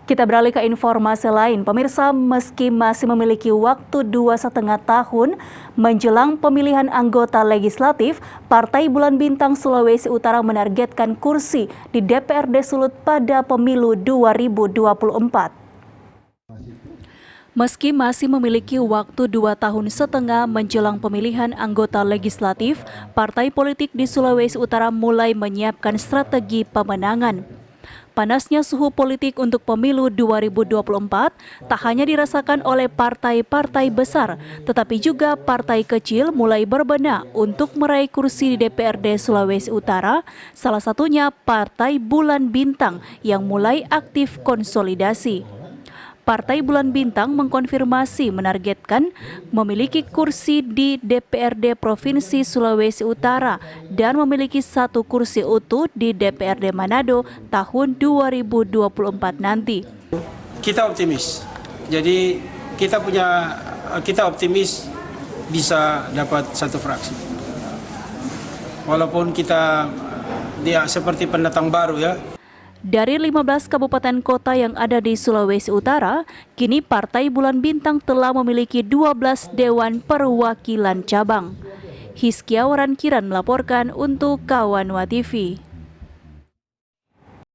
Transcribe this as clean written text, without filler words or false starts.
Kita beralih ke informasi lain. Pemirsa, meski masih memiliki waktu 2,5 tahun menjelang pemilihan anggota legislatif, Partai Bulan Bintang Sulawesi Utara menargetkan kursi di DPRD Sulut pada pemilu 2024. Meski masih memiliki waktu 2,5 tahun menjelang pemilihan anggota legislatif, partai politik di Sulawesi Utara mulai menyiapkan strategi pemenangan. Panasnya suhu politik untuk pemilu 2024 tak hanya dirasakan oleh partai-partai besar, tetapi juga partai kecil mulai berbenah untuk meraih kursi di DPRD Sulawesi Utara, salah satunya Partai Bulan Bintang yang mulai aktif konsolidasi. Partai Bulan Bintang mengkonfirmasi menargetkan memiliki kursi di DPRD Provinsi Sulawesi Utara dan memiliki 1 kursi utuh di DPRD Manado tahun 2024 nanti. Kita optimis, jadi kita optimis bisa dapat 1 fraksi. Walaupun kita seperti pendatang baru ya. Dari 15 kabupaten kota yang ada di Sulawesi Utara, kini Partai Bulan Bintang telah memiliki 12 Dewan Perwakilan Cabang. Hizkia Warankiran melaporkan untuk Kawanwa TV.